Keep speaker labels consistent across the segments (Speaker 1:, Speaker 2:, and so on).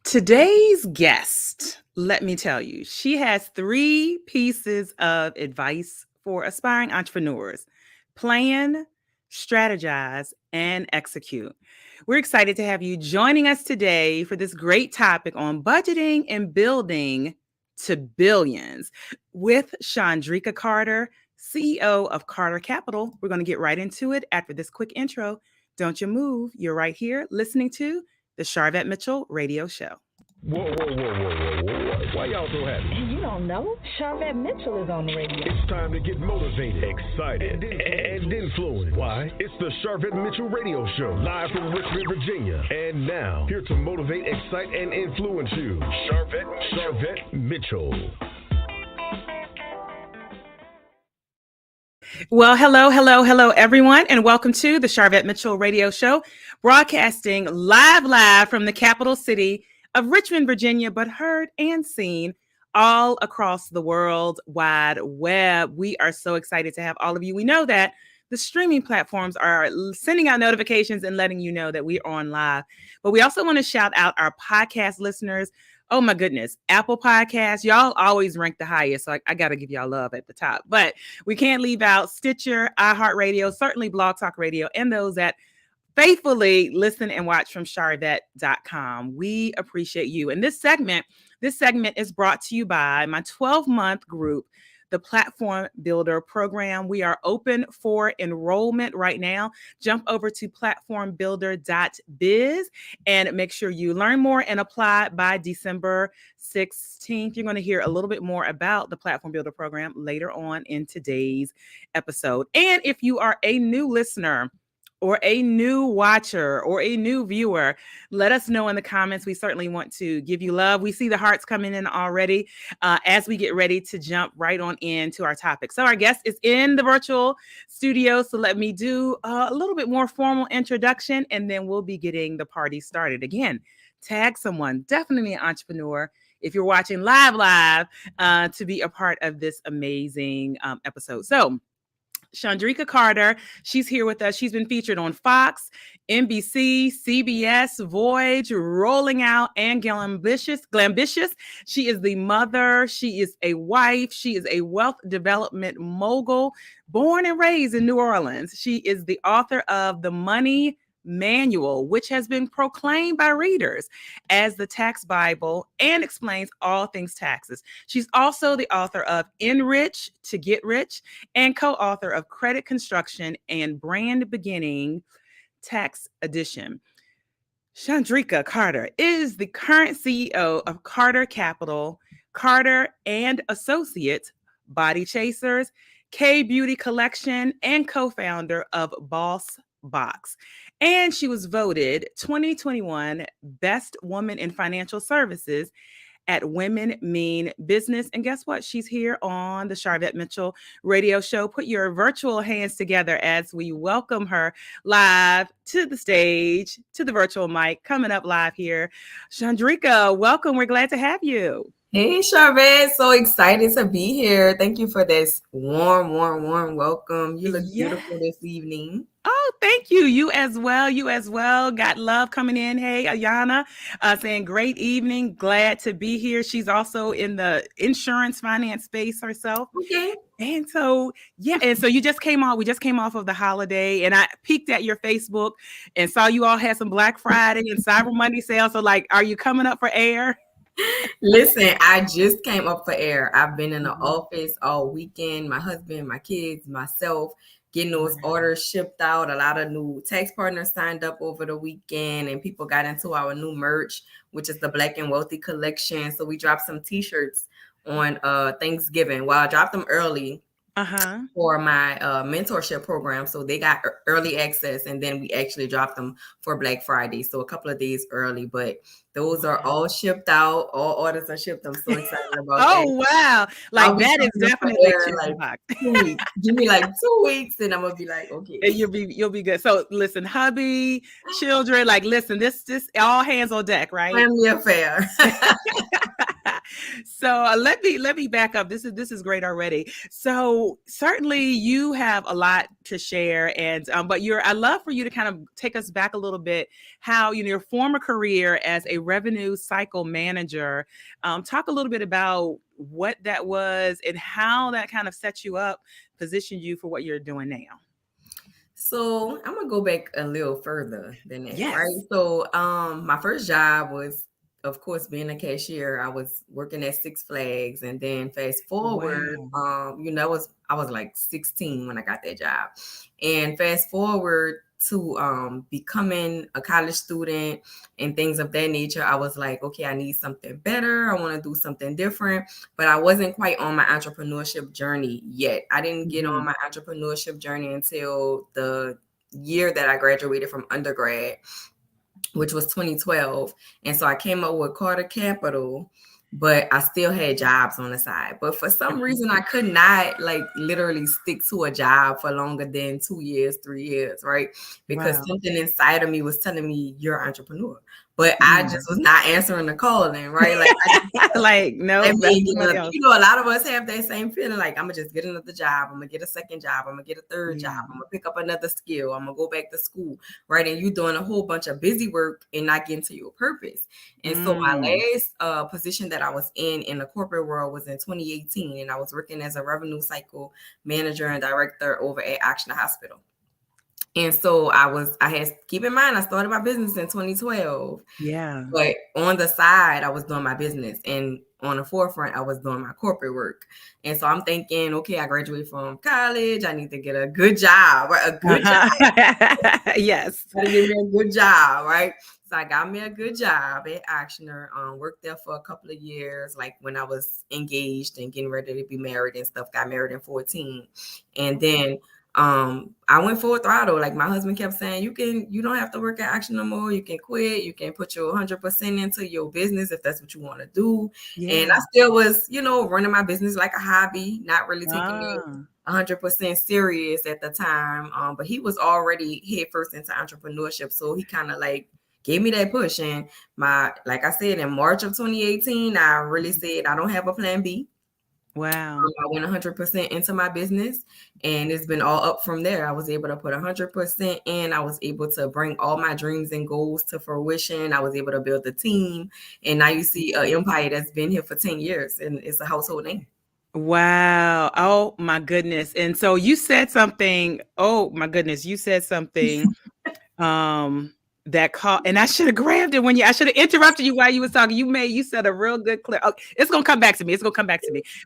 Speaker 1: Today's guest, let me tell you, she has three pieces of advice for aspiring entrepreneurs: plan, strategize, and execute. We're excited to have you joining us today for this great topic on budgeting and building to billions with Shondricka Carter, CEO of Carter Capital. We're going to get right into it after this quick intro. Don't you move. You're right here listening to the Sharvette Mitchell Radio Show.
Speaker 2: Whoa. Why y'all so happy?
Speaker 3: You don't know? Sharvette Mitchell is on the radio.
Speaker 2: It's time to get motivated, excited, and influenced. Why? It's the Sharvette Mitchell Radio Show, live from Richmond, Virginia. And now, here to motivate, excite, and influence you, Sharvette Mitchell.
Speaker 1: Well, hello, everyone, and welcome to the Sharvette Mitchell Radio Show, broadcasting live from the capital city of Richmond, Virginia, but heard and seen all across the world wide web. We are so excited to have all of you. We know that the streaming platforms are sending out notifications and letting you know that we are on live, but we also want to shout out our podcast listeners. Oh my goodness, Apple Podcasts, y'all always rank the highest, so I got to give y'all love at the top. But we can't leave out Stitcher, iHeartRadio, certainly Blog Talk Radio, and those that faithfully listen and watch from Sharvette.com. We appreciate you. And this segment is brought to you by my 12-month group, the Platform Builder Program. We are open for enrollment right now. Jump over to platformbuilder.biz and make sure you learn more and apply by December 16th. You're going to hear a little bit more about the Platform Builder Program later on in today's episode. And if you are a new listener, or a new watcher or a new viewer, let us know in the comments. We certainly want to give you love. We see the hearts coming in already as we get ready to jump right on into our topic. So our guest is in the virtual studio. So let me do a little bit more formal introduction, and then we'll be getting the party started. Again, tag someone, definitely an entrepreneur, if you're watching live to be a part of this amazing episode. So Shondricka Carter, she's here with us. She's been featured on Fox, NBC, CBS, Voyage, Rolling Out, and Glambitious. She is the mother. She is a wife. She is a wealth development mogul, born and raised in New Orleans. She is the author of The Money Manual, which has been proclaimed by readers as the tax Bible and explains all things taxes. She's also the author of Enrich to Get Rich and co-author of Credit Construction and Brand Beginning Tax Edition. Shondricka Carter is the current CEO of Carter Capital, Carter and Associates, Body Chaserz, K Beauty Collection, and co-founder of Boss Box. And she was voted 2021 Best Woman in Financial Services at Women Mean Business. And guess what? She's here on the Sharvette Mitchell Radio Show. Put your virtual hands together as we welcome her live to the stage, to the virtual mic, coming up live here. Shondricka, welcome. We're glad to have you.
Speaker 4: Hey, Sharvette. So excited to be here. Thank you for this warm welcome. You look beautiful this evening.
Speaker 1: Oh, thank you. You as well. Got love coming in. Hey, Ayana, saying great evening. Glad to be here. She's also in the insurance finance space herself.
Speaker 4: Okay.
Speaker 1: And so, we just came off of the holiday, and I peeked at your Facebook and saw you all had some Black Friday and Cyber Monday sales. So are you coming up for air?
Speaker 4: Listen, I just came up for air. I've been in the office all weekend. My husband, my kids, myself, getting those orders shipped out. A lot of new tax partners signed up over the weekend, and people got into our new merch, which is the Black and Wealthy collection. So we dropped some t-shirts on Thanksgiving. Well, I dropped them early for my mentorship program. So they got early access, and then we actually dropped them for Black Friday. So a couple of days early, but those are all shipped out. All orders are shipped. I'm so excited about that.
Speaker 1: Oh, wow. That is definitely
Speaker 4: like 2 weeks. Give me 2 weeks and I'm going to be like, okay.
Speaker 1: And you'll be good. So listen, hubby, children, listen, this all hands on deck, right?
Speaker 4: Family affair.
Speaker 1: So let me back up. This is great already. So certainly you have a lot to share, and but I love for you to kind of take us back a little bit. How your former career as a revenue cycle manager. Talk a little bit about what that was and how that kind of set you up, positioned you for what you're doing now.
Speaker 4: So I'm gonna go back a little further than that,
Speaker 1: Yes.
Speaker 4: right? So my first job was, of course, being a cashier. I was working at Six Flags, and then fast forward,
Speaker 1: Wow.
Speaker 4: I was like 16 when I got that job. And fast forward to becoming a college student and things of that nature, I was like, okay, I need something better. I want to do something different, but I wasn't quite on my entrepreneurship journey yet. I didn't get on my entrepreneurship journey until the year that I graduated from undergrad, which was 2012. And so I came up with Carter Capital, but I still had jobs on the side. But for some reason, I could not like literally stick to a job for longer than 2 years, 3 years, right? Because
Speaker 1: Wow.
Speaker 4: something inside of me was telling me you're an entrepreneur. But I just was not answering the call then, right? Like
Speaker 1: Like, no,
Speaker 4: I
Speaker 1: that's
Speaker 4: mean,
Speaker 1: somebody else.
Speaker 4: a lot of us have that same feeling. Like, I'm gonna just get another job. I'm gonna get a second job. I'm gonna get a third job.
Speaker 1: Yeah.
Speaker 4: I'm gonna pick up another skill. I'm gonna go back to school, right? And you doing a whole bunch of busy work and not getting to your purpose. And so my last position that I was in the corporate world was in 2018, and I was working as a revenue cycle manager and director over at Action Hospital. And so keep in mind, I started my business in 2012.
Speaker 1: Yeah.
Speaker 4: But on the side, I was doing my business, and on the forefront, I was doing my corporate work. And so I'm thinking, okay, I graduated from college. I need to get a good job, right? A good job.
Speaker 1: Yes.
Speaker 4: Gotta give me a good job, right? So I got me a good job at Actioner. Worked there for a couple of years, like when I was engaged and getting ready to be married and stuff. Got married in 14, and then I went full throttle. Like my husband kept saying, you don't have to work at Action no more. You can quit. You can put your 100% into your business if that's what you want to do.
Speaker 1: Yeah.
Speaker 4: And I still was, running my business like a hobby, not really taking it 100% serious at the time. But he was already head first into entrepreneurship. So he kind of like gave me that push. And like I said, in March of 2018, I really said, I don't have a plan B.
Speaker 1: Wow.
Speaker 4: I went 100% into my business, and it's been all up from there. I was able to put 100% in. I was able to bring all my dreams and goals to fruition. I was able to build a team, and now you see an empire that's been here for 10 years, and it's a household name.
Speaker 1: Wow. Oh my goodness. And so you said something. Oh my goodness. You said something that call, and I should have grabbed it I should have interrupted you while you was talking. You said a real good clip. Oh, it's gonna come back to me.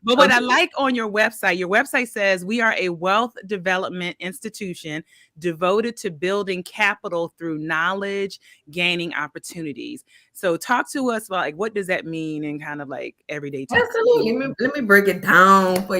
Speaker 1: But what I like on your website says we are a wealth development institution devoted to building capital through knowledge, gaining opportunities. So talk to us about like what does that mean in kind of like everyday terms?
Speaker 4: Absolutely. Let me break it down for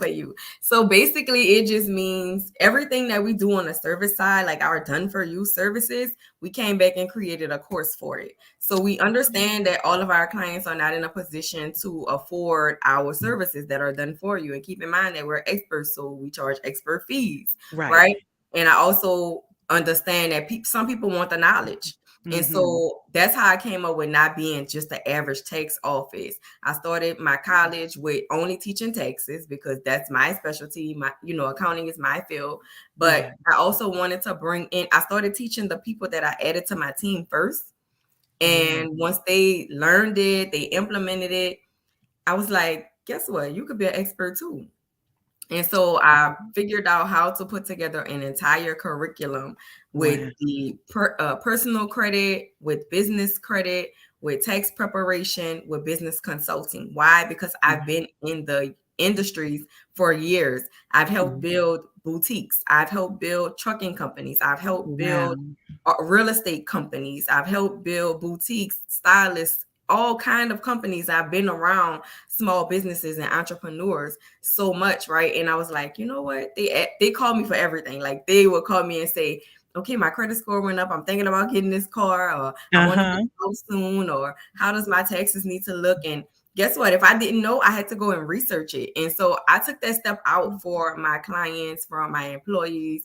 Speaker 4: you. So basically, it just means everything that we do on the service side, like our done for you services, we came back and created a course for it. So we understand that all of our clients are not in a position to afford our services that are done for you. And keep in mind that we're experts, so we charge expert fees, right? And I also understand that some people want the knowledge. And so that's how I came up with not being just the average tax office. I started my college with only teaching taxes because that's my specialty. Accounting is my field. But I also wanted to I started teaching the people that I added to my team first. And once they learned it, they implemented it, I was like, guess what? You could be an expert too. And so I figured out how to put together an entire curriculum with the personal credit, with business credit, with tax preparation, with business consulting. Why? Because I've been in the industries for years. I've helped build boutiques. I've helped build trucking companies. I've helped build real estate companies. I've helped build boutiques, stylists, all kind of companies. I've been around small businesses and entrepreneurs so much, right? And I was like, you know what? They call me for everything. Like they would call me and say, okay, my credit score went up. I'm thinking about getting this car, or I want to get house soon, or how does my taxes need to look? And guess what? If I didn't know, I had to go and research it. And so I took that step out for my clients, for my employees.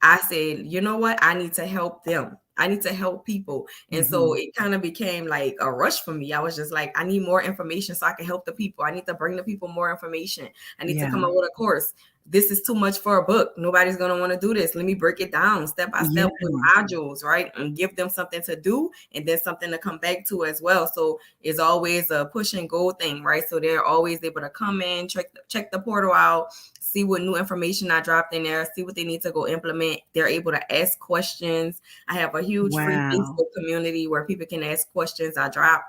Speaker 4: I said, you know what? I need to help them. I need to help people. And so it kind of became like a rush for me. I was just like, I need more information so I can help the people. I need to bring the people more information. I need to come up with a course. This is too much for a book. Nobody's going to want to do this. Let me break it down step by step with modules, right? And give them something to do and then something to come back to as well. So it's always a push and go thing, right? So they're always able to come in, check the portal out, see what new information I dropped in there, see what they need to go implement. They're able to ask questions. I have a huge free Facebook community where people can ask questions. I drop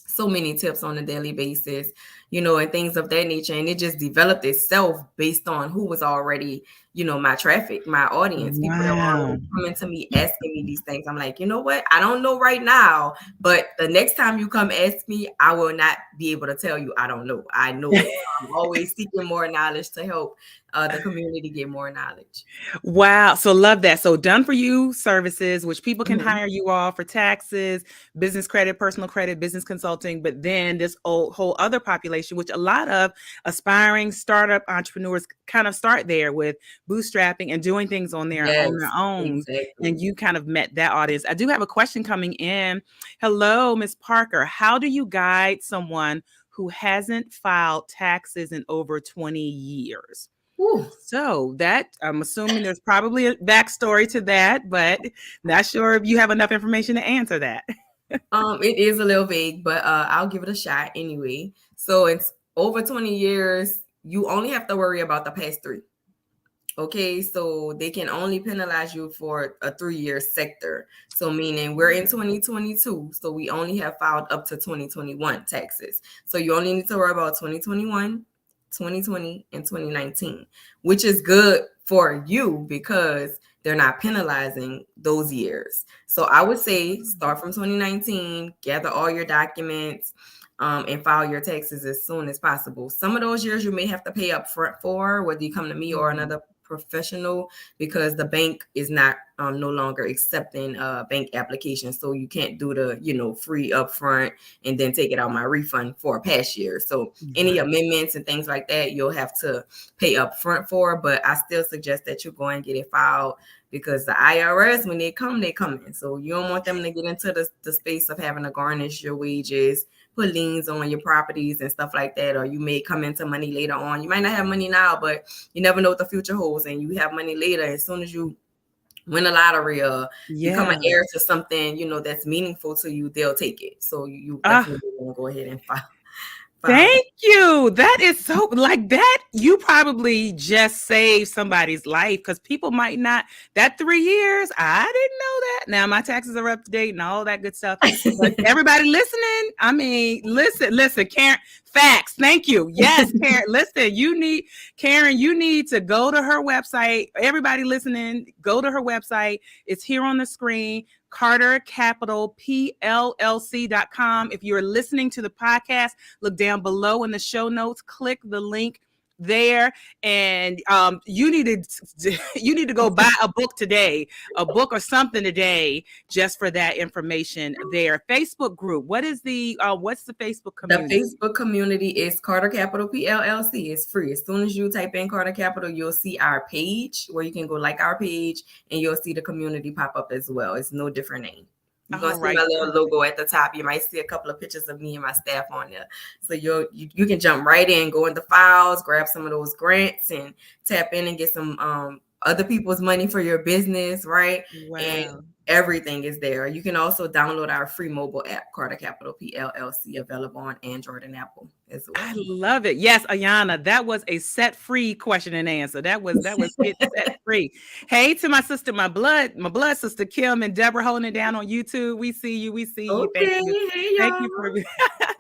Speaker 4: so many tips on a daily basis, and things of that nature. And it just developed itself based on who was already, my traffic, my audience, people that were already coming to me, asking me these things. I'm like, you know what? I don't know right now, but the next time you come ask me, I will not be able to tell you I don't know. I know it. I'm always seeking more knowledge to help the community get more knowledge.
Speaker 1: Wow. So love that. So done for you services, which people can hire you all for taxes, business credit, personal credit, business consulting, but then this whole other population, which a lot of aspiring startup entrepreneurs kind of start there with bootstrapping and doing things on their own. Exactly. And you kind of met that audience. I do have a question coming in. Hello, Ms. Parker. How do you guide someone who hasn't filed taxes in over 20 years? Ooh. So that I'm assuming there's probably a backstory to that, but not sure if you have enough information to answer that.
Speaker 4: It is a little vague, but I'll give it a shot anyway. So it's over 20 years. You only have to worry about the past 3. Okay, so they can only penalize you for a 3-year sector. So meaning we're in 2022, so we only have filed up to 2021 taxes. So you only need to worry about 2021, 2020, and 2019, which is good for you because they're not penalizing those years. So I would say start from 2019, gather all your documents, and file your taxes as soon as possible. Some of those years you may have to pay up front for, whether you come to me or another professional, because the bank is not no longer accepting bank applications. So you can't do the free upfront and then take it out my refund for a past year. So any amendments and things like that, you'll have to pay up front for. But I still suggest that you go and get it filed, because the IRS, when they come in. So you don't want them to get into the space of having to garnish your wages, put liens on your properties and stuff like that. Or you may come into money later on. You might not have money now, but you never know what the future holds, and you have money later. As soon as you win a lottery or become an heir to something, that's meaningful to you, they'll take it. So you definitely want to go ahead and file.
Speaker 1: Thank you. That is so like that. You probably just saved somebody's life, because people might not. That 3 years, I didn't know that. Now my taxes are up to date and all that good stuff. But everybody listening, I mean, listen, Karen. Facts. Thank you. Yes, Karen. Listen, you need to go to her website. Everybody listening, go to her website. It's here on the screen. Carter Capital PLLC.com. If you're listening to the podcast, look down below in the show notes, click the link there, and you need to go buy a book today, a book or something today, just for that information there. Facebook group. What is what's the Facebook community?
Speaker 4: The Facebook community is Carter Capital PLLC. It's free. As soon as you type in Carter Capital, you'll see our page where you can go like our page, and you'll see the community pop up as well. It's no different name. You're going to see my little logo at the top. You might see a couple of pictures of me and my staff on there. So you can jump right in, go into files, grab some of those grants, and tap in and get some other people's money for your business, right? Wow. And everything is there. You can also download our free mobile app, Carter Capital PLLC, available on Android and Apple as well.
Speaker 1: I love it. Yes, Ayana, that was a set free question and answer. That was get set free. Hey, to my sister, my blood sister Kim and Deborah holding it down on YouTube. We see you.
Speaker 4: Okay.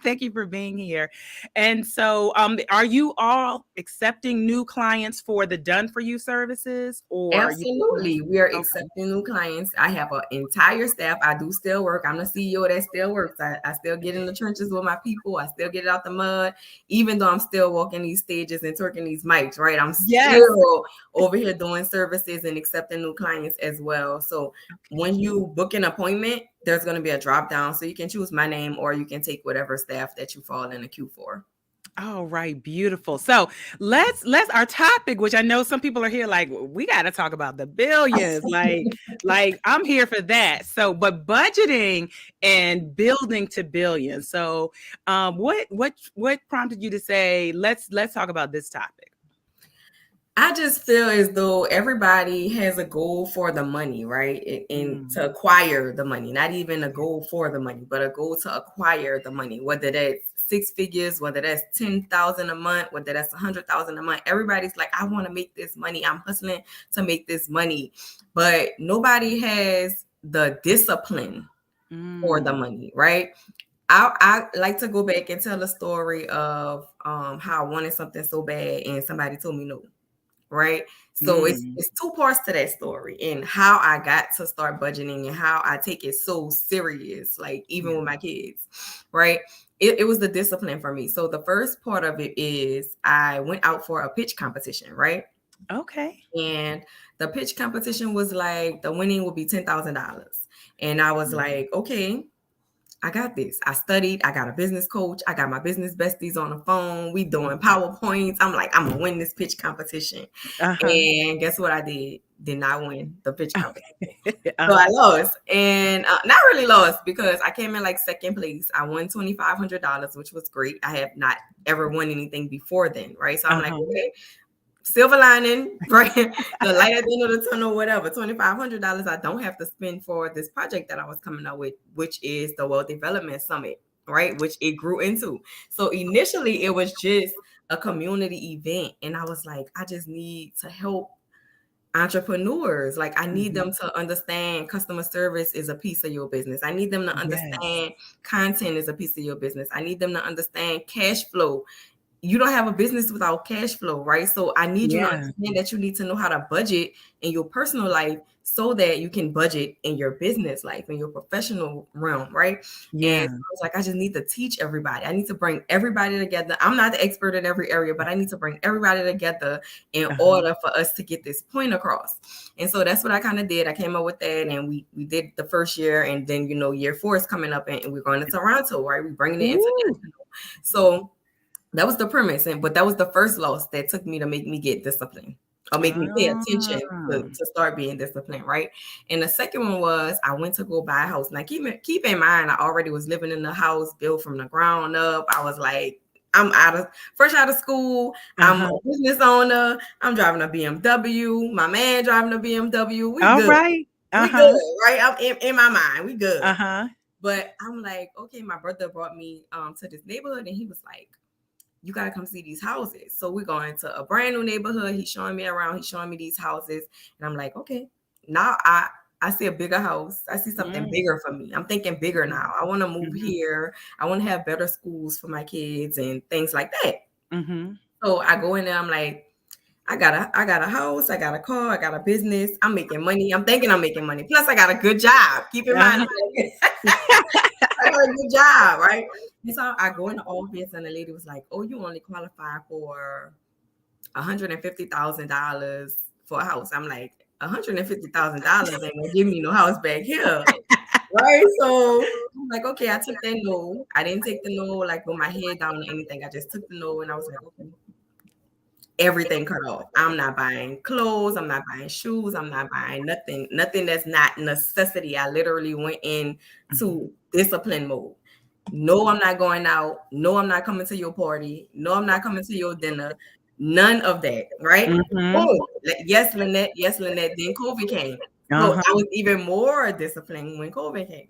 Speaker 1: Thank you for being here. And so, are you all accepting new clients for the Done For You services? Or
Speaker 4: absolutely, we are accepting new clients. I have an entire staff. I do still work. I'm the CEO that still works. I still get in the trenches with my people. I still get it out the mud, even though I'm still walking these stages and twerking these mics, right? I'm still over here doing services and accepting new clients as well. So when you book an appointment, there's going to be a drop down. So you can choose my name, or you can take whatever staff that you fall in the queue for.
Speaker 1: All right, beautiful. So let's our topic, which I know some people are here like we got to talk about the billions. Like I'm here for that. So, but budgeting and building to billions. So, what prompted you to say let's talk about this topic?
Speaker 4: I just feel as though everybody has a goal for the money, right? And to acquire the money, not even a goal for the money, but a goal to acquire the money, whether that's six figures, whether that's 10,000 a month, whether that's 100,000 a month. Everybody's like, I want to make this money. I'm hustling to make this money, but nobody has the discipline for the money, right? I like to go back and tell a story of how I wanted something so bad and somebody told me no. Right. So it's two parts to that story, and how I got to start budgeting and how I take it so serious, like even with my kids. Right. It was the discipline for me. So the first part of it is I went out for a pitch competition. Right.
Speaker 1: Okay.
Speaker 4: And the pitch competition was like the winning would be $10,000. And I was like, okay, I got this. I studied. I got a business coach. I got my business besties on the phone. We doing PowerPoints. I'm like, I'm gonna win this pitch competition. And guess what I did? Did not win the pitch competition. So I lost, and not really lost because I came in like second place. I won $2,500, which was great. I have not ever won anything before then, right? So I'm like, okay. Silver lining, right? The light at the end of the tunnel, whatever. $2,500 I don't have to spend for this project that I was coming up with, which is the Wealth Development Summit, right? Which it grew into. So initially it was just a community event. And I was like, I just need to help entrepreneurs. Like I need them to understand customer service is a piece of your business. I need them to understand content is a piece of your business. I need them to understand cash flow. You don't have a business without cash flow, right? So I need you to understand that you need to know how to budget in your personal life so that you can budget in your business life, in your professional realm, right? And I was like, I just need to teach everybody. I need to bring everybody together. I'm not the expert in every area, but I need to bring everybody together in order for us to get this point across. And so that's what I kind of did. I came up with that, and we did the first year, and then, year 4 is coming up, and we're going to Toronto, right? We're bringing it international. So that was the premise, but that was the first loss that took me to make me get disciplined or make me pay attention to start being disciplined, right? And the second one was I went to go buy a house. Now, keep in mind, I already was living in the house built from the ground up. I was like, I'm fresh out of school. I'm a business owner. I'm driving a BMW. My man driving a BMW. We good.
Speaker 1: Right.
Speaker 4: We good, right? I'm in my mind. We good. But I'm like, okay, my brother brought me to this neighborhood, and he was like, you got to come see these houses. So we're going to a brand new neighborhood. He's showing me around. He's showing me these houses. And I'm like, okay, now I see a bigger house. I see something bigger for me. I'm thinking bigger now. I want to move here. I want to have better schools for my kids and things like that. So I go in there. I'm like, I got a house. I got a car. I got a business. I'm making money. I'm thinking I'm making money. Plus I got a good job. Keep in mind. I got a good job, right? And so I go in the office, and the lady was like, oh, you only qualify for $150,000 for a house. I'm like, $150,000 ain't gonna give me no house back here. Right? So I'm like, okay, I took that no. I didn't take the no like with my head down or anything. I just took the no, and I was like, okay. Everything cut off. I'm not buying clothes. I'm not buying shoes. I'm not buying nothing that's not necessity. I literally went into discipline mode. No, I'm not going out. No, I'm not coming to your party. No, I'm not coming to your dinner. None of that, right? Oh, yes, Lynette. Yes, Lynette. Then COVID came. So I was even more disciplined when COVID came.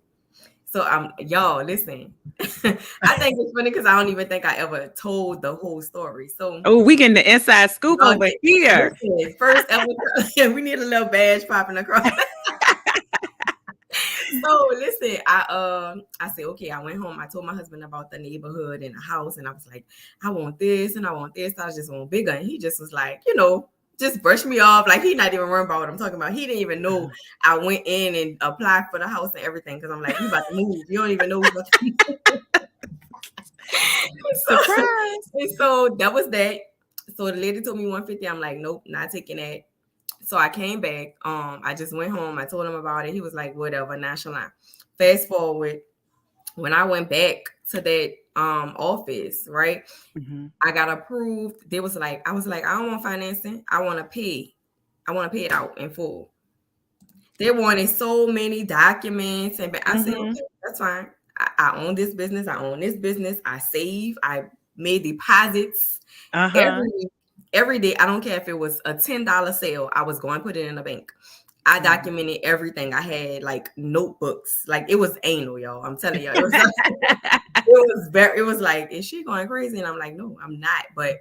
Speaker 4: So y'all, listen. I think it's funny because I don't even think I ever told the whole story. So
Speaker 1: we getting the inside scoop over here.
Speaker 4: Listen, first ever, we need a little badge popping across. So listen, I said, okay, I went home. I told my husband about the neighborhood and the house, and I was like, I want this and I want this. I just want bigger. And he just was like, just brush me off. Like he not even worrying about what I'm talking about. He didn't even know I went in and applied for the house and everything because I'm like, you about to move. You don't even know who's about to move. Surprise. And so that was that. So the lady told me 150. I'm like, nope, not taking that. So I came back. I just went home. I told him about it. He was like, whatever, nonchalant. Fast forward, when I went back to that office, right?
Speaker 1: Mm-hmm.
Speaker 4: I got approved. I was like, I don't want financing. I want to pay it out in full. They wanted so many documents, and I said,
Speaker 1: Mm-hmm.
Speaker 4: okay, that's fine. I own this business. I own this business. I save. I made deposits
Speaker 1: Uh-huh.
Speaker 4: every day. I don't care if it was a $10 sale. I was going to put it in the bank. I documented everything. I had like notebooks. Like it was anal, y'all. I'm telling y'all. It was it was like, is she going crazy? And I'm like, no, I'm not. But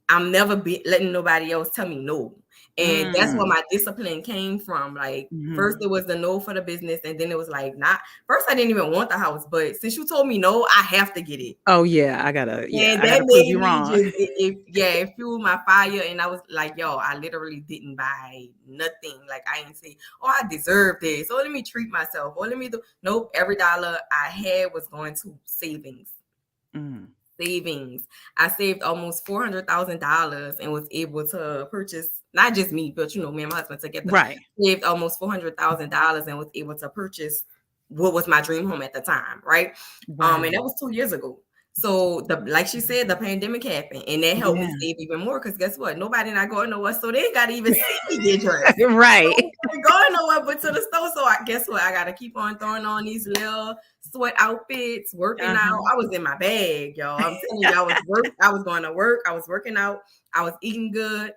Speaker 4: I'm never letting nobody else tell me no. And that's where my discipline came from. Like, first it was the no for the business, and then it was like, not. First, I didn't even want the house, but since you told me no, I have to get it.
Speaker 1: Oh yeah, I gotta prove you wrong.
Speaker 4: It fueled my fire, and I was like, yo, I literally didn't buy nothing. Like, I didn't say, oh, I deserve this, so let me treat myself, or let me do. Nope, every dollar I had was going to savings. Savings. I saved almost $400,000 and was able to purchase, not just me, but me and my husband together.
Speaker 1: Right.
Speaker 4: Saved almost $400,000 and was able to purchase what was my dream home at the time, right? And that was 2 years ago. So like she said, the pandemic happened, and that helped me save even more. Because guess what? Nobody not going nowhere, so they ain't got to even see me get dressed.
Speaker 1: Right.
Speaker 4: Going nowhere but to the store. So guess what? I got to keep on throwing on these little sweat outfits, working out. I was in my bag, y'all. I'm telling you, I was going to work. I was working out. I was eating good,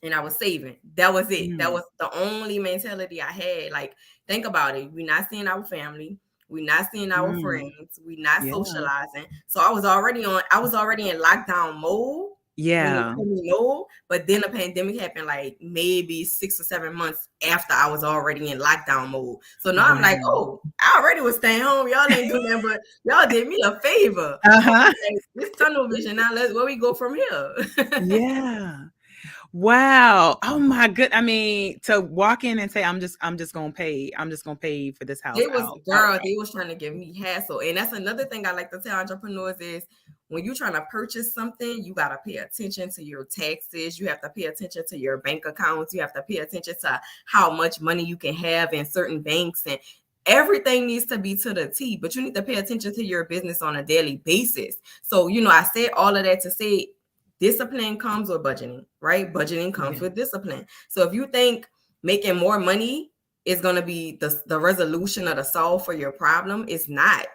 Speaker 4: and I was saving. That was it. That was the only mentality I had. Like, think about it. We're not seeing our family. We're not seeing our friends. We're not socializing. So I was already in lockdown mode.
Speaker 1: Yeah.
Speaker 4: But then the pandemic happened like maybe 6 or 7 months after I was already in lockdown mode. So now I'm like, oh, I already was staying home. Y'all ain't doing that, but y'all did me a favor. This tunnel vision. Now where we go from here.
Speaker 1: Yeah. Wow. Oh my good. I mean, to walk in and say, I'm just gonna pay for this house.
Speaker 4: They was trying to give me hassle. And that's another thing I like to tell entrepreneurs is, when you're trying to purchase something, you got to pay attention to your taxes. You have to pay attention to your bank accounts. You have to pay attention to how much money you can have in certain banks, and everything needs to be to the T, but you need to pay attention to your business on a daily basis. So, I said all of that to say discipline comes with budgeting, right? Budgeting comes with discipline. So if you think making more money is going to be the resolution or the solve for your problem, it's not.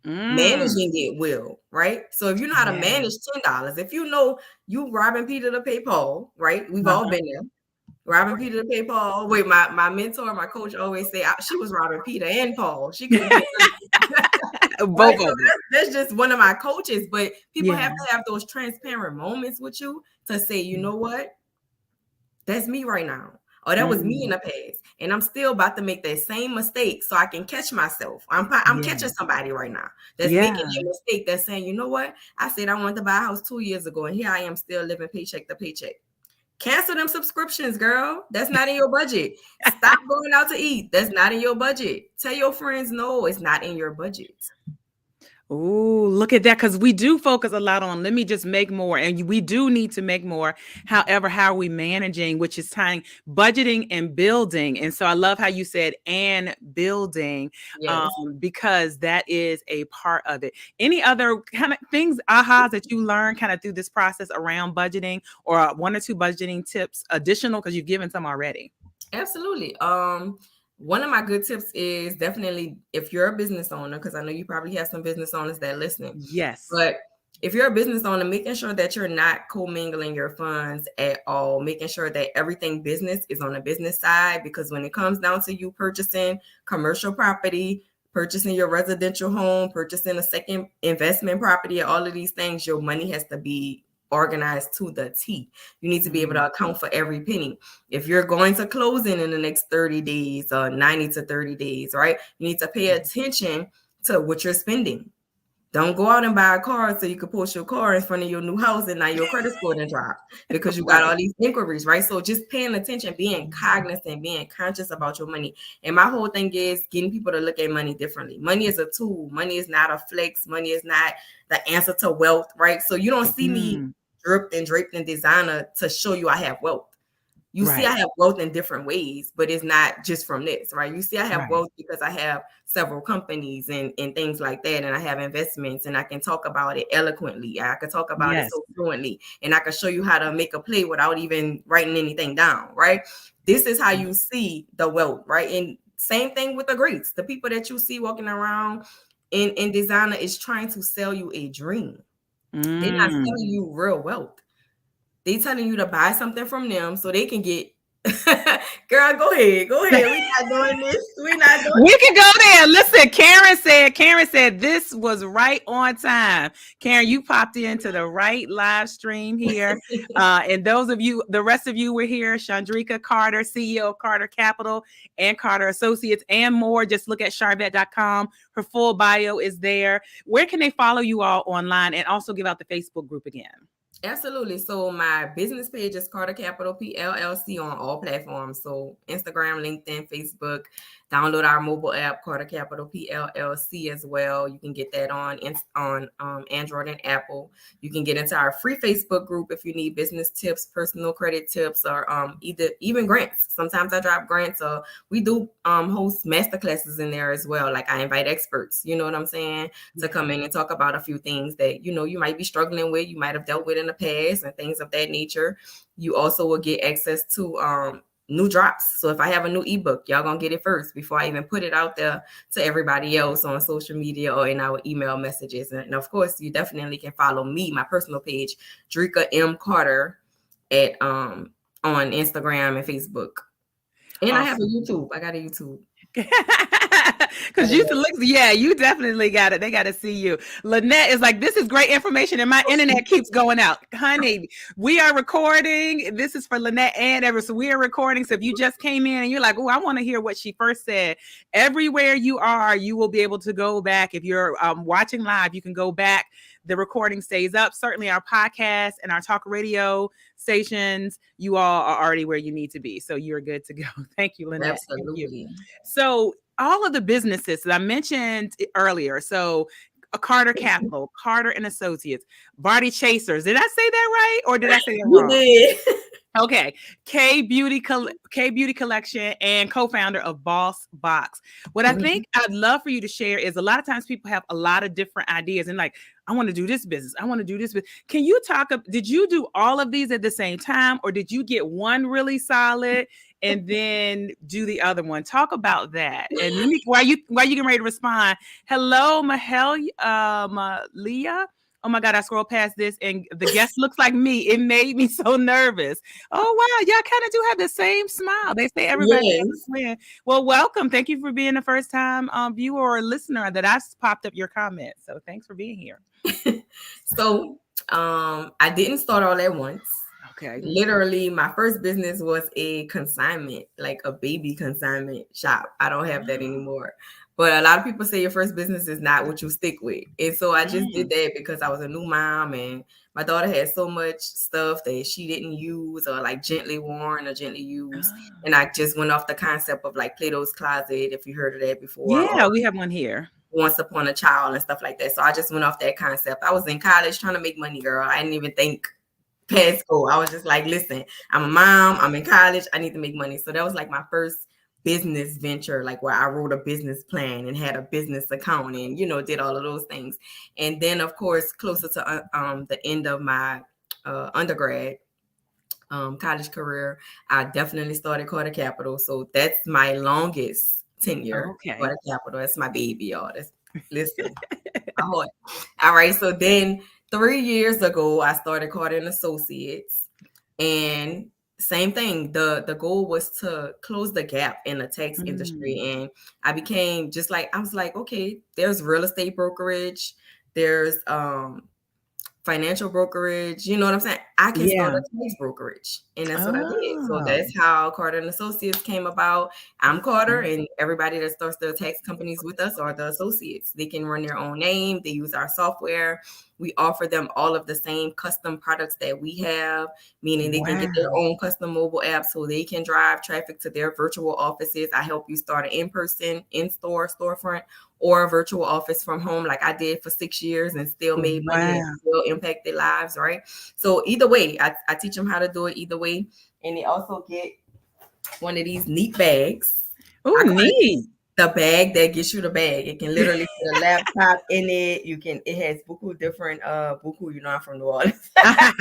Speaker 4: Managing it will, right? So if you know how to manage $10, if you robbing Peter to pay Paul, right? We've all been there. Robbing Peter to pay Paul. Wait, my mentor, my coach always say she was robbing Peter and Paul. She couldn't get both of them. That's just one of my coaches. But people have to have those transparent moments with you to say, you know what? That's me right now. Or that was me in the past. And I'm still about to make that same mistake so I can catch myself. I'm catching somebody right now that's making that mistake, that's saying, you know what? I said I wanted to buy a house 2 years ago, and here I am still living paycheck to paycheck. Cancel them subscriptions, girl. That's not in your budget. Stop going out to eat. That's not in your budget. Tell your friends, no, it's not in your budget.
Speaker 1: Oh, look at that. Because we do focus a lot on, let me just make more. And we do need to make more. However, how are we managing, which is tying budgeting and building. And so I love how you said, and building, because that is a part of it. Any other kind of things, ahas that you learned kind of through this process around budgeting, or one or two budgeting tips additional, because you've given some already?
Speaker 4: Absolutely. One of my good tips is definitely, if you're a business owner, because I know you probably have some business owners that are listening.
Speaker 1: Yes.
Speaker 4: But if you're a business owner, making sure that you're not commingling your funds at all, making sure that everything business is on the business side, because when it comes down to you purchasing commercial property, purchasing your residential home, purchasing a second investment property, all of these things, your money has to be organized to the T. You need to be able to account for every penny. If you're going to closing in the next 30 days or 90 to 30 days, right? You need to pay attention to what you're spending. Don't go out and buy a car so you can post your car in front of your new house and now your credit score didn't drop because you got all these inquiries, right? So just paying attention, being cognizant, being conscious about your money. And my whole thing is getting people to look at money differently. Money is a tool. Money is not a flex. Money is not the answer to wealth, right? So you don't see me dripped and draped in designer to show you I have wealth. You see, I have wealth in different ways, but it's not just from this, right? You see, I have wealth because I have several companies and things like that, and I have investments, and I can talk about it eloquently. I can talk about it so fluently, and I can show you how to make a play without even writing anything down, right? This is how you see the wealth, right? And same thing with the greats. The people that you see walking around in designer is trying to sell you a dream. They're not selling you real wealth. They telling you to buy something from them so they can get. Girl, go ahead. We're not doing this. We
Speaker 1: can go there. Listen, Karen said this was right on time. Karen, you popped into the right live stream here. And those of you, the rest of you were here. Shondricka Carter, CEO of Carter Capital and Carter Associates and more. Just look at Sharvette.com. Her full bio is there. Where can they follow you all online, and also give out the Facebook group again?
Speaker 4: Absolutely. So my business page is Carter Capital PLLC on all platforms. So Instagram, LinkedIn, Facebook. Download our mobile app, Carter Capital PLLC as well. You can get that on Android and Apple. You can get into our free Facebook group if you need business tips, personal credit tips, or even grants. Sometimes I drop grants, or we do host masterclasses in there as well. Like I invite experts, you know what I'm saying, to come in and talk about a few things that, you know, you might be struggling with, you might have dealt with in the past and things of that nature. You also will get access to new drops. So if I have a new ebook, y'all gonna get it first before I even put it out there to everybody else on social media or in our email messages. And of course, you definitely can follow me, my personal page, Drika M. Carter, at on Instagram and Facebook. And awesome. I have a YouTube. I got a YouTube.
Speaker 1: Because you definitely got it. They got to see you. Lynette is like, this is great information, and my internet keeps going out. Honey, we are recording. This is for Lynette and Everett. So we are recording. So if you just came in and you're like, oh, I want to hear what she first said, everywhere you are, you will be able to go back. If you're watching live, you can go back. The recording stays up. Certainly our podcast and our talk radio stations, you all are already where you need to be. So you're good to go. Thank you, Lynette.
Speaker 4: Absolutely.
Speaker 1: Thank you. So all of the businesses that I mentioned earlier, so Carter Capital, Carter and Associates, Barty Chaserz. Did I say that right, or did I say that wrong?
Speaker 4: You did.
Speaker 1: Okay, K Beauty Collection and co-founder of Boss Box. What I think I'd love for you to share is a lot of times people have a lot of different ideas and like, I want to do this business. I want to do this. Can you did you do all of these at the same time, or did you get one really solid and then do the other one? Talk about that. And let me, while you getting ready to respond, hello, Leah. Oh my God, I scrolled past this and the guest looks like me. It made me so nervous. Oh wow, y'all kind of do have the same smile. They say everybody has a twin. Well, welcome. Thank you for being the first time viewer or listener that I popped up your comment. So thanks for being here.
Speaker 4: So I didn't start all at once.
Speaker 1: Okay.
Speaker 4: Literally, my first business was a consignment, like a baby consignment shop. I don't have that anymore. But a lot of people say your first business is not what you stick with. And so I just did that because I was a new mom and my daughter had so much stuff that she didn't use or like gently worn or gently used. And I just went off the concept of like Plato's Closet, if you heard of that before.
Speaker 1: Yeah, we have one here.
Speaker 4: Once Upon a Child and stuff like that. So I just went off that concept. I was in college trying to make money, girl. I didn't even think past school. I was just like, listen, I'm a mom. I'm in college. I need to make money. So that was like my first business venture, like where I wrote a business plan and had a business account and, you know, did all of those things. And then, of course, closer to the end of my undergrad college career, I definitely started Carter Capital. So that's my longest tenure.
Speaker 1: Okay.
Speaker 4: Carter Capital. That's my baby, y'all. Listen. All right. So then 3 years ago, I started Carter and Associates, and same thing. The goal was to close the gap in the tax industry. And I became just like, I was like, okay, there's real estate brokerage. There's financial brokerage. You know what I'm saying? I can start a tax brokerage. And that's what I did. So that's how Carter and Associates came about. I'm Carter, and everybody that starts their tax companies with us are the associates. They can run their own name. They use our software. We offer them all of the same custom products that we have, meaning they can get their own custom mobile app so they can drive traffic to their virtual offices. I help you start an in-person, in-store, storefront, or a virtual office from home like I did for 6 years and still made money and still impacted lives, right? So either way, I teach them how to do it either way. And they also get one of these neat bags.
Speaker 1: Oh, neat.
Speaker 4: The bag that gets you the bag. It can literally put a laptop in it. It has buku different buku, I'm from New Orleans. It has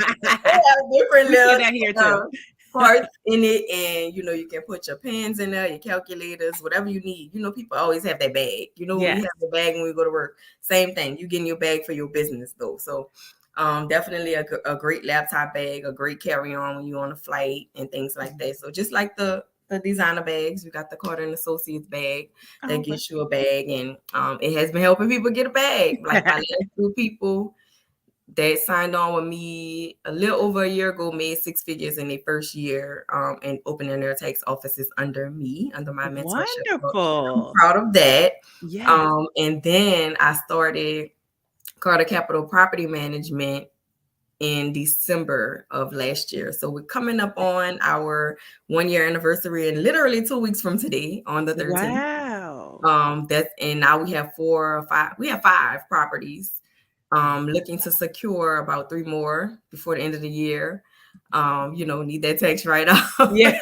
Speaker 4: different little
Speaker 1: that here too.
Speaker 4: Parts in it, and you can put your pens in there, your calculators, whatever you need. People always have that bag. We have the bag when we go to work. Same thing. You getting your bag for your business though. So definitely a great laptop bag, a great carry-on when you're on a flight and things like that. So just like the designer bags, we got the Carter and Associates bag that gets you a bag, and it has been helping people get a bag. Like my last 2 people that signed on with me a little over a year ago made 6 figures in their first year and opening their tax offices under my mentorship.
Speaker 1: Wonderful.
Speaker 4: So I'm proud of that.
Speaker 1: Yeah.
Speaker 4: And then I started Carter Capital Property Management in December of last year. So we're coming up on our 1-year anniversary, and literally 2 weeks from today on the 13th.
Speaker 1: Wow.
Speaker 4: And now we have 5 properties. Looking to secure about 3 more before the end of the year. Need that tax write-off.
Speaker 1: Yeah.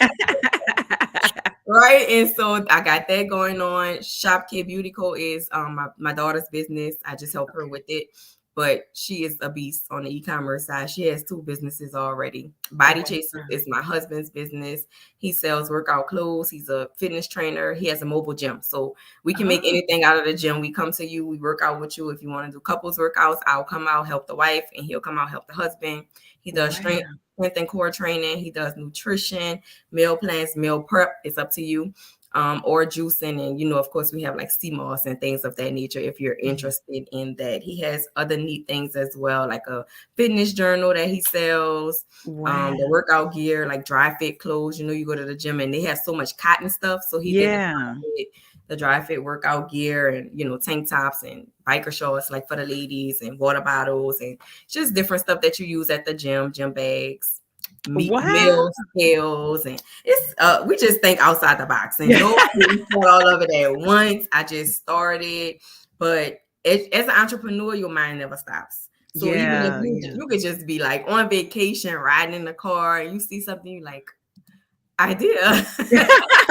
Speaker 4: Right. And so I got that going on. Shop Kid Beauty Co. is my daughter's business. I just help her with it. But she is a beast on the e-commerce side. She has 2 businesses already. Body Chaserz is my husband's business. He sells workout clothes. He's a fitness trainer. He has a mobile gym. So we can make anything out of the gym. We come to you. We work out with you. If you want to do couples workouts, I'll come out, help the wife, and he'll come out, help the husband. He does strength and core training. He does nutrition, meal plans, meal prep. It's up to you. Or juicing, and of course we have like sea moss and things of that nature if you're interested in that. He has other neat things as well, like a fitness journal that he sells. The workout gear, like dry fit clothes. You go to the gym and they have so much cotton stuff, so he did the dry fit workout gear, and tank tops and biker shorts like for the ladies, and water bottles, and just different stuff that you use at the gym bags, meal scales, and it's we just think outside the box, and all of it at once. I just started, but as an entrepreneur, your mind never stops. So even if you could just be like on vacation, riding in the car, and you see something you like, idea.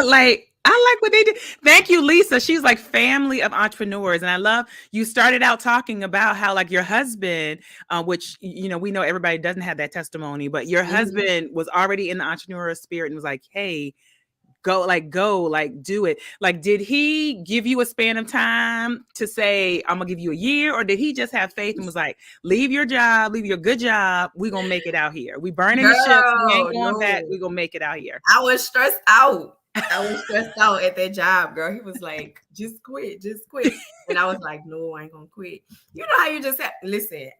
Speaker 1: Like, I like what they did. Thank you, Lisa. She's like family of entrepreneurs. And I love you started out talking about how like your husband, which, we know everybody doesn't have that testimony, but your husband was already in the entrepreneurial spirit and was like, hey, go, do it. Like, did he give you a span of time to say, I'm gonna give you a year? Or did he just have faith and was like, leave your job, leave your good job. We're gonna make it out here. We burning the ships. We ain't going back. We're gonna make it out here.
Speaker 4: I was stressed out. At that job, girl. He was like, just quit. And I was like, no, I ain't gonna quit. You know how you just listen,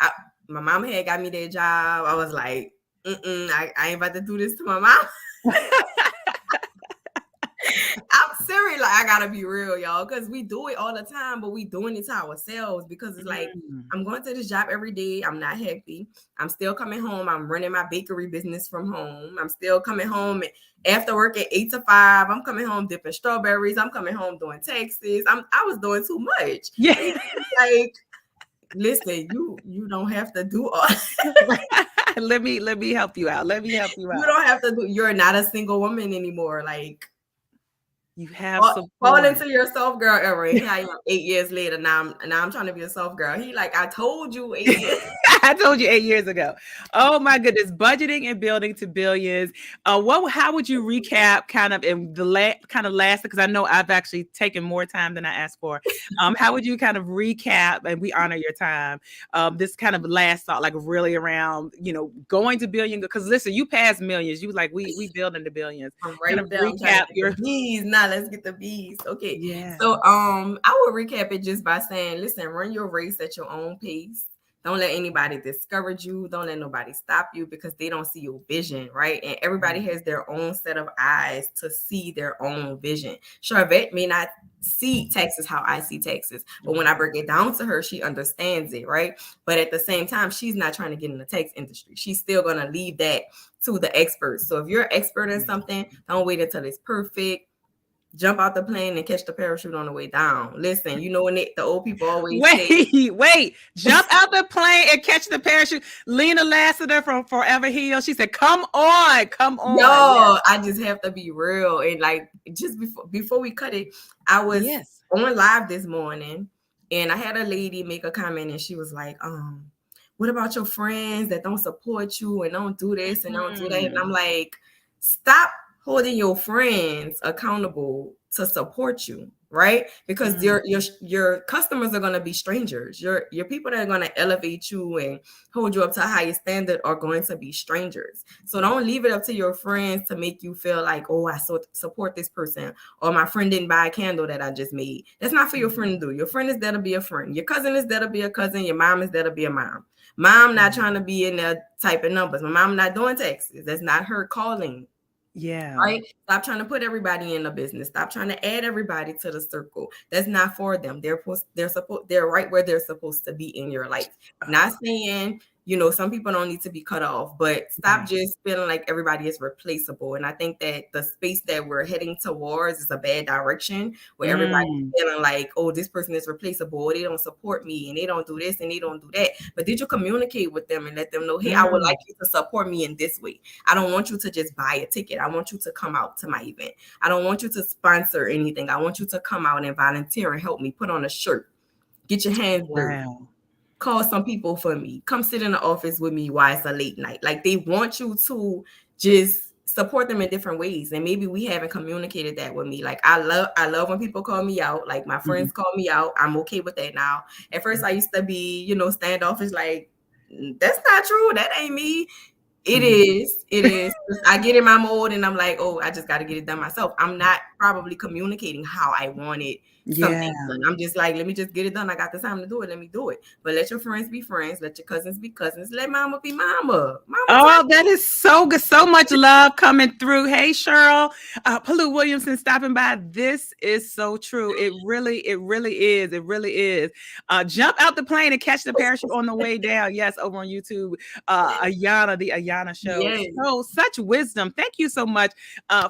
Speaker 4: my mama had got me that job. I was like, I ain't about to do this to my mom. I'm serious. Like, I gotta be real, y'all, because we do it all the time, but we doing it to ourselves because it's like, I'm going to this job every day. I'm not happy. I'm still coming home. I'm running my bakery business from home. I'm still coming home after work at 8 to 5. I'm coming home dipping strawberries. I'm coming home doing taxes. I was doing too much.
Speaker 1: Yeah.
Speaker 4: Like, listen, you don't have to do all.
Speaker 1: Let me help you out. You
Speaker 4: don't have to do. You're not a single woman anymore. Like,
Speaker 1: you have
Speaker 4: fall into yourself, girl. Ever. Here I am 8 years later. Now I'm trying to be a soft girl. He like, I told you 8 years.
Speaker 1: I told you 8 years ago. Oh my goodness. Budgeting and building to billions. How would you recap kind of in the last, because I know I've actually taken more time than I asked for. How would you kind of recap, and we honor your time, this kind of last thought, like really around, going to billion, because listen, you passed millions. You like, we building the billions.
Speaker 4: I'm right kind of recap your bees. Now let's get the bees. Okay. Yeah. So I will recap it just by saying, listen, run your race at your own pace. Don't let anybody discourage you. Don't let nobody stop you because they don't see your vision, right? And everybody has their own set of eyes to see their own vision. Sharvette may not see taxes how I see taxes, but when I break it down to her, she understands it, right? But at the same time, she's not trying to get in the tax industry. She's still going to leave that to the experts. So if you're an expert in something, don't wait until it's perfect. jump out the plane and catch the parachute on the way down. Listen, you know when the old people always say,
Speaker 1: Wait, jump out the plane and catch the parachute. Lena Lassiter from Forever Healed, she said, come on.
Speaker 4: "Yo,
Speaker 1: Yes.
Speaker 4: I just have to be real." And like just before we cut it, I was
Speaker 1: Yes.
Speaker 4: on live this morning, and I had a lady make a comment, and she was like, what about your friends that don't support you and don't do this and don't do that?" And I'm like, stop holding your friends accountable to support you, right? Because your customers are going to be strangers. Your people that are going to elevate you and hold you up to a higher standard are going to be strangers. So don't leave it up to your friends to make you feel like, oh, I support this person, or my friend didn't buy a candle that I just made. That's not for your friend to do. Your friend is there to be a friend. Your cousin is there to be a cousin. Your mom is there to be a mom. Mom not trying to be in there typing numbers. My mom not doing taxes. That's not her calling.
Speaker 1: Yeah.
Speaker 4: Right. Stop trying to put everybody in the business. Stop trying to add everybody to the circle. That's not for them. They're right where they're supposed to be in your life. Not saying, some people don't need to be cut off, but stop just feeling like everybody is replaceable. And I think that the space that we're heading towards is a bad direction, where everybody's feeling like, oh, this person is replaceable, or they don't support me, and they don't do this and they don't do that. But did you communicate with them and let them know, hey, I would like you to support me in this way? I don't want you to just buy a ticket. I want you to come out to my event. I don't want you to sponsor anything. I want you to come out and volunteer and help me put on a shirt. Get your hands dirty. Call some people for me. Come sit in the office with me while it's a late night. Like, they want you to just support them in different ways. And maybe we haven't communicated that with me. Like, I love when people call me out. Like, my friends call me out. I'm okay with that now. At first, I used to be, standoffish. Like, that's not true. That ain't me. It is. I get in my mode and I'm like, oh, I just got to get it done myself. I'm not probably communicating how I want it. Something done. I'm just like, let me just get it done. I got the time to do it. Let me do it. But let your friends be friends. Let your cousins be cousins. Let mama be mama.
Speaker 1: Oh, that is so good. So much love coming through. Hey, Cheryl, Palu Williamson stopping by. This is so true. It really is. It really is. Jump out the plane and catch the parachute on the way down. Yes, over on YouTube. Ayana, the Ayana Show.
Speaker 4: Yes.
Speaker 1: So such wisdom. Thank you so much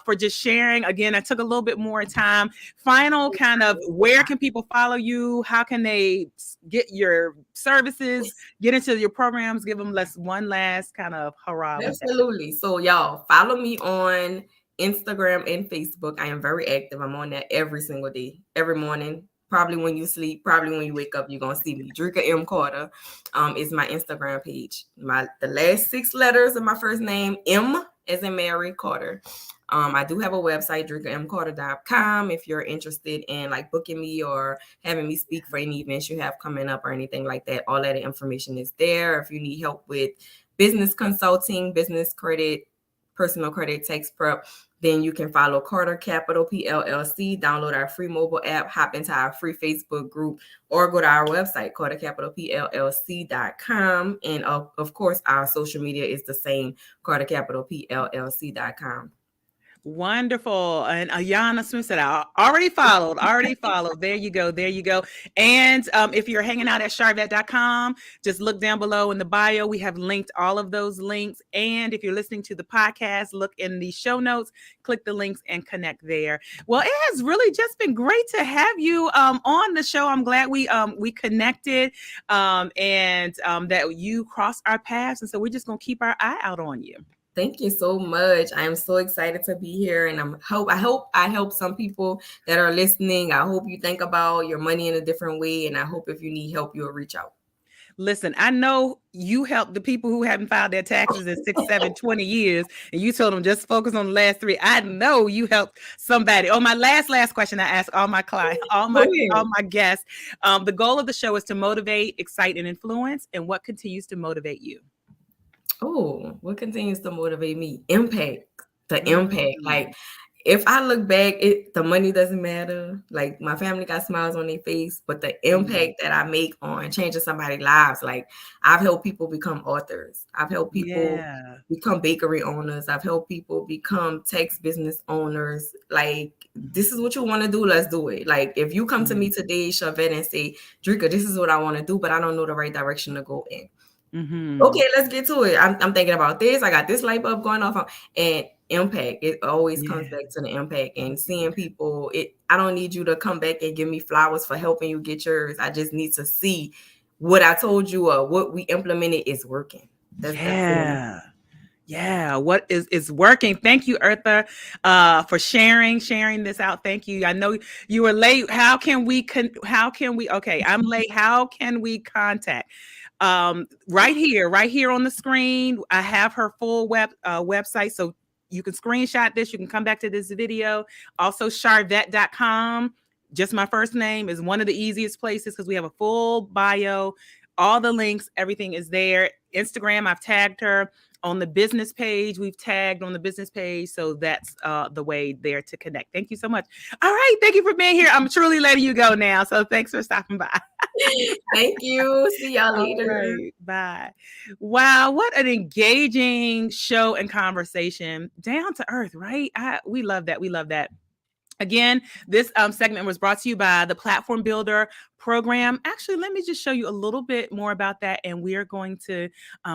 Speaker 1: for just sharing. Again, I took a little bit more time. Final kind of, where can people follow you? How can they get your services, get into your programs? Give them one last kind of hurrah.
Speaker 4: Absolutely. So y'all follow me on Instagram and Facebook. I am very active. I'm on there every single day, every morning. Probably when you sleep, probably when you wake up, you're gonna see me. Shondricka M. Carter is my Instagram page. The last 6 letters of my first name, M as in Mary, Carter. I do have a website, shondrickam.com, if you're interested in like booking me or having me speak for any events you have coming up or anything like that. All that information is there. If you need help with business consulting, business credit, personal credit, tax prep, then you can follow Carter Capital PLLC, download our free mobile app, hop into our free Facebook group, or go to our website, cartercapitalpllc.com. And of course, our social media is the same, cartercapitalpllc.com.
Speaker 1: Wonderful. And Ayana Smith said, I already followed. There you go. And if you're hanging out at Sharvette.com, just look down below in the bio. We have linked all of those links. And if you're listening to the podcast, look in the show notes, click the links and connect there. Well, it has really just been great to have you on the show. I'm glad we connected and that you crossed our paths. And so we're just going to keep our eye out on you.
Speaker 4: Thank you so much. I am so excited to be here, and I hope I help some people that are listening. I hope you think about your money in a different way, and I hope if you need help, you'll reach out.
Speaker 1: Listen, I know you help the people who haven't filed their taxes in 6, 7, 20 years, and you told them just focus on the last 3. I know you helped somebody. Oh, my last question I ask all my clients, all my guests. The goal of the show is to motivate, excite, and influence. And what continues to motivate you?
Speaker 4: Oh, what continues to motivate me? Impact. The impact. Like, if I look back, the money doesn't matter. Like, my family got smiles on their face, but the impact that I make on changing somebody's lives. Like, I've helped people become authors. I've helped people become bakery owners. I've helped people become tax business owners. Like, this is what you want to do. Let's do it. Like, if you come to me today, Sharvette, and say, Shondricka, this is what I want to do, but I don't know the right direction to go in. Okay, let's get to it. I'm thinking about this. I got this light bulb going off. And impact. It always comes back to the impact and seeing people. I don't need you to come back and give me flowers for helping you get yours. I just need to see what I told you or what we implemented is working.
Speaker 1: Yeah, what is working. Thank you, Eartha, for sharing this out. Thank you. I know you were late. How can we okay, I'm late. How can we contact? Right here on the screen, I have her full website. So you can screenshot this. You can come back to this video. Also, Sharvette.com. Just my first name is one of the easiest places because we have a full bio. All the links, everything is there. Instagram, I've tagged her. On the business page, we've tagged on the business page. So that's the way there to connect. Thank you so much. All right. Thank you for being here. I'm truly letting you go now. So thanks for stopping by.
Speaker 4: Thank you. See y'all later.
Speaker 1: All right, bye. Wow. What an engaging show and conversation. Down to earth, right? We love that. We love that. Again, this segment was brought to you by the Platform Builder program. Actually, let me just show you a little bit more about that, and we are going to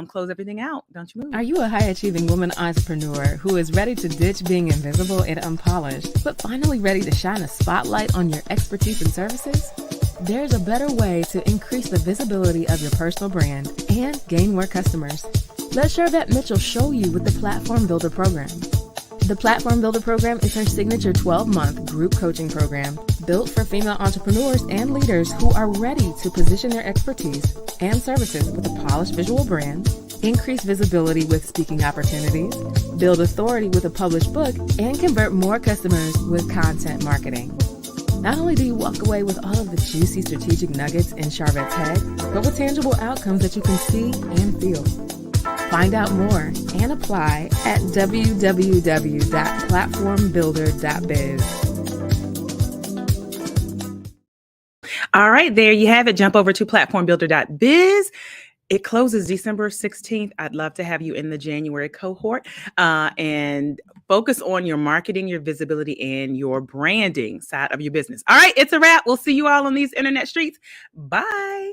Speaker 1: close everything out. Don't you move.
Speaker 5: Are you a high-achieving woman entrepreneur who is ready to ditch being invisible and unpolished, but finally ready to shine a spotlight on your expertise and services? There's a better way to increase the visibility of your personal brand and gain more customers. Let Sharvette Mitchell show you with the Platform Builder program. The Platform Builder program is her signature 12-month group coaching program built for female entrepreneurs and leaders who are ready to position their expertise and services with a polished visual brand, increase visibility with speaking opportunities, build authority with a published book, and convert more customers with content marketing. Not only do you walk away with all of the juicy strategic nuggets in Sharvette's head, but with tangible outcomes that you can see and feel. Find out more and apply at www.platformbuilder.biz.
Speaker 1: All right, there you have it. Jump over to platformbuilder.biz. It closes December 16th. I'd love to have you in the January cohort and focus on your marketing, your visibility, and your branding side of your business. All right, it's a wrap. We'll see you all on these internet streets. Bye.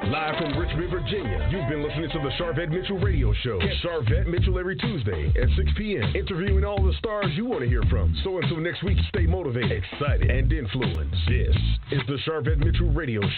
Speaker 2: Live from Richmond, Virginia, you've been listening to the Sharvette Mitchell Radio Show. Catch Sharvette Mitchell every Tuesday at 6 p.m., interviewing all the stars you want to hear from. So until next week, stay motivated, excited, and influenced. This is the Sharvette Mitchell Radio Show.